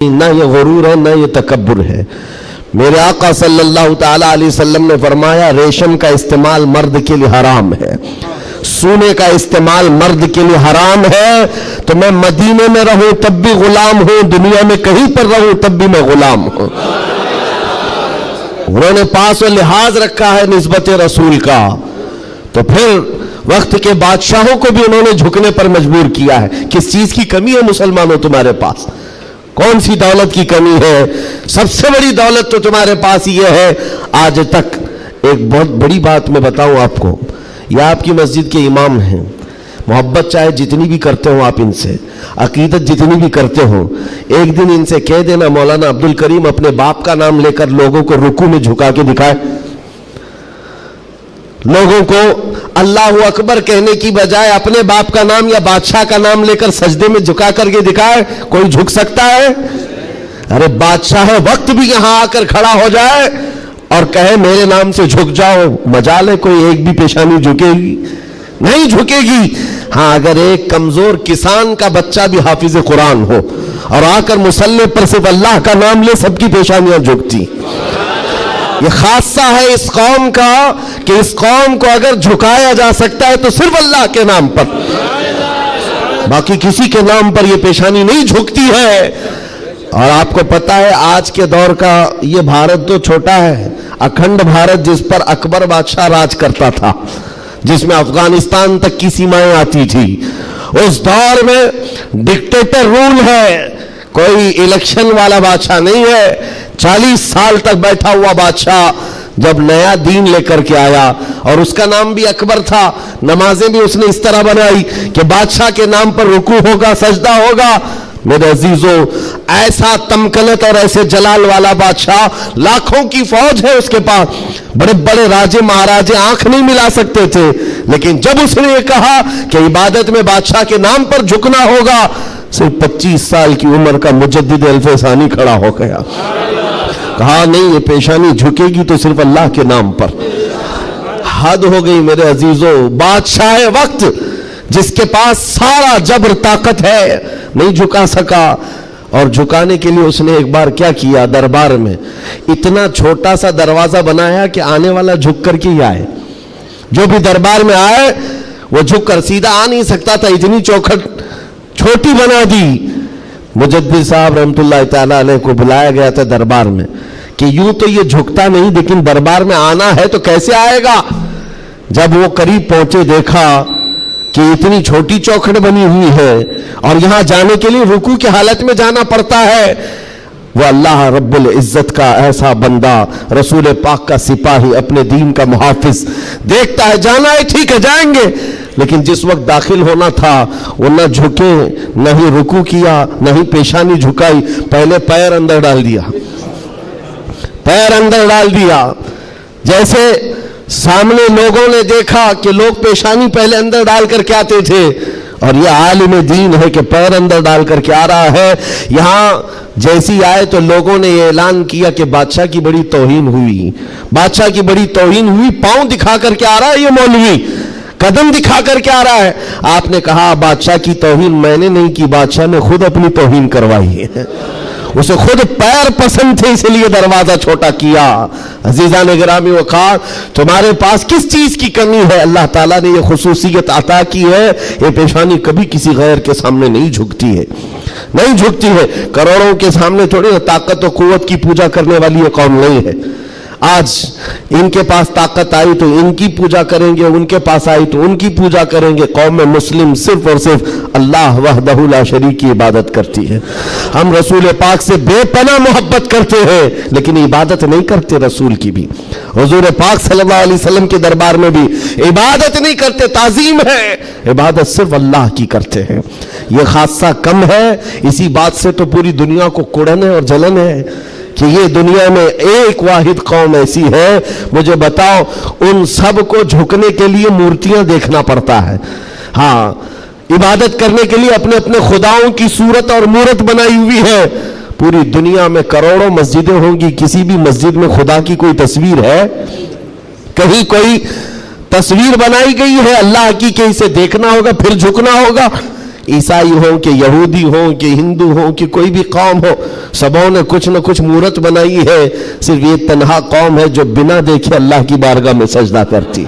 نہ یہ غرور ہے نہ یہ تکبر ہے۔ میرے آقا صلی اللہ تعالیٰ علیہ وسلم نے فرمایا ریشم کا استعمال مرد کے لیے حرام ہے، سونے کا استعمال مرد کے لیے حرام ہے۔ تو میں مدینے میں رہوں تب بھی غلام ہوں، دنیا میں کہیں پر رہوں تب بھی میں غلام ہوں۔ انہوں نے پاس و لحاظ رکھا ہے نسبت رسول کا، تو پھر وقت کے بادشاہوں کو بھی انہوں نے جھکنے پر مجبور کیا ہے۔ کس چیز کی کمی ہے مسلمانوں تمہارے پاس؟ کون سی دولت کی کمی ہے؟ سب سے بڑی دولت تو تمہارے پاس یہ ہے آج تک۔ ایک بہت بڑی بات میں بتاؤں آپ کو، یہ آپ کی مسجد کے امام ہیں، محبت چاہے جتنی بھی کرتے ہوں آپ ان سے، عقیدت جتنی بھی کرتے ہوں، ایک دن ان سے کہہ دینا مولانا عبدالکریم اپنے باپ کا نام لے کر لوگوں کو رکوع میں جھکا کے دکھائے، لوگوں کو اللہ اکبر کہنے کی بجائے اپنے باپ کا نام یا بادشاہ کا نام لے کر سجدے میں جھکا کر کے دکھائے۔ کوئی جھک سکتا ہے؟ ارے بادشاہ وقت بھی یہاں آ کر کھڑا ہو جائے اور کہے میرے نام سے جھک جاؤ، مجال ہے کوئی ایک بھی پیشانی جھکے گی؟ نہیں جھکے گی۔ ہاں اگر ایک کمزور کسان کا بچہ بھی حافظ قرآن ہو اور آ کر مصلی پر صرف اللہ کا نام لے، سب کی پیشانیاں جھکتی۔ یہ خاصہ ہے اس قوم کا کہ اس قوم کو اگر جھکایا جا سکتا ہے تو صرف اللہ کے نام پر، باقی کسی کے نام پر یہ پیشانی نہیں جھکتی ہے۔ اور آپ کو پتا ہے آج کے دور کا یہ بھارت تو چھوٹا ہے، اکھنڈ بھارت جس پر اکبر بادشاہ راج کرتا تھا، جس میں افغانستان تک کی سیمائیں آتی تھی، اس دور میں ڈکٹیٹر رول ہے، کوئی الیکشن والا بادشاہ نہیں ہے۔ 40 سال تک بیٹھا ہوا بادشاہ جب نیا دین لے کر کے آیا، اور اس کا نام بھی اکبر تھا، نمازیں بھی اس نے اس طرح بنائی کہ بادشاہ کے نام پر رکوع ہوگا، سجدہ ہوگا۔ میرے عزیزو، ایسا تمکنت اور ایسے جلال والا بادشاہ، لاکھوں کی فوج ہے اس کے پاس، بڑے بڑے راجے مہاراجے آنکھ نہیں ملا سکتے تھے، لیکن جب اس نے یہ کہا کہ عبادت میں بادشاہ کے نام پر جھکنا ہوگا، صرف 25 سال کی عمر کا مجدد الف ثانی کھڑا ہو گیا، کہا نہیں یہ پیشانی جھکے گی تو صرف اللہ کے نام پر۔ حد ہو گئی میرے عزیزو، بادشاہ وقت جس کے پاس سارا جبر طاقت ہے نہیں جھکا سکا، اور جھکانے کے لیے اس نے ایک بار کیا کیا، دربار میں اتنا چھوٹا سا دروازہ بنایا کہ آنے والا جھک کر کے ہی آئے، جو بھی دربار میں آئے وہ جھک کر، سیدھا آ نہیں سکتا تھا، اتنی چوکھٹ چھوٹی بنا دی۔ مجدد صاحب رحمت اللہ تعالیٰ علیہ کو بلایا گیا تھا دربار میں کہ یوں تو یہ جھکتا نہیں لیکن دربار میں آنا ہے تو کیسے آئے گا؟ جب وہ قریب پہنچے دیکھا کہ اتنی چھوٹی چوکھٹ بنی ہوئی ہے اور یہاں جانے کے لیے رکوع کی حالت میں جانا پڑتا ہے۔ وہ اللہ رب العزت کا ایسا بندہ، رسول پاک کا سپاہی، اپنے دین کا محافظ، دیکھتا ہے جانا ہے ٹھیک ہے جائیں گے، لیکن جس وقت داخل ہونا تھا وہ نہ جھکے، نہ ہی رکوع کیا، نہ ہی پیشانی جھکائی، پہلے پیر اندر ڈال دیا، پیر اندر ڈال دیا۔ جیسے سامنے لوگوں نے دیکھا کہ لوگ پیشانی پہلے اندر ڈال کر کے آتے تھے، اور یہ عالم دین ہے کہ پیر اندر ڈال کر کے آ رہا ہے۔ یہاں جیسی آئے تو لوگوں نے یہ اعلان کیا کہ بادشاہ کی بڑی توہین ہوئی، بادشاہ کی بڑی توہین ہوئی، پاؤں دکھا کر کے آ رہا ہے یہ مولوی، قدم دکھا کر کے آ رہا ہے۔ آپ نے کہا بادشاہ کی توہین میں نے نہیں کی، بادشاہ نے خود اپنی توہین کروائی ہے، اسے خود پیر پسند تھے اس لیے دروازہ چھوٹا کیا۔ عزیزان گرامی وقار، تمہارے پاس کس چیز کی کمی ہے؟ اللہ تعالیٰ نے یہ خصوصیت عطا کی ہے، یہ پیشانی کبھی کسی غیر کے سامنے نہیں جھکتی ہے، نہیں جھکتی ہے۔ کروڑوں کے سامنے تھوڑی طاقت و قوت کی پوجا کرنے والی یہ قوم نہیں ہے۔ آج ان کے پاس طاقت آئی تو ان کی پوجا کریں گے، ان کے پاس آئی تو ان کی پوجا کریں گے۔ قوم مسلم صرف اور صرف اللہ وحدہ لا شریک کی عبادت کرتی ہے۔ ہم رسول پاک سے بے پناہ محبت کرتے ہیں لیکن عبادت نہیں کرتے رسول کی بھی، حضور پاک صلی اللہ علیہ وسلم کے دربار میں بھی عبادت نہیں کرتے، تعظیم ہے، عبادت صرف اللہ کی کرتے ہیں۔ یہ خاصہ کم ہے، اسی بات سے تو پوری دنیا کو کڑن ہے اور جلن ہے کہ یہ دنیا میں ایک واحد قوم ایسی ہے۔ مجھے بتاؤ، ان سب کو جھکنے کے لیے مورتیاں دیکھنا پڑتا ہے، ہاں عبادت کرنے کے لیے اپنے اپنے خداؤں کی صورت اور مورت بنائی ہوئی ہے۔ پوری دنیا میں کروڑوں مسجدیں ہوں گی، کسی بھی مسجد میں خدا کی کوئی تصویر ہے؟ کہیں کوئی تصویر بنائی گئی ہے اللہ کی کہ اسے دیکھنا ہوگا پھر جھکنا ہوگا؟ عیسائی ہوں کہ یہودی ہوں کہ ہندو ہوں کہ کوئی بھی قوم ہو، سبوں نے کچھ نہ کچھ مورت بنائی ہے، صرف یہ تنہا قوم ہے جو بنا دیکھے اللہ کی بارگاہ میں سجدہ کرتی۔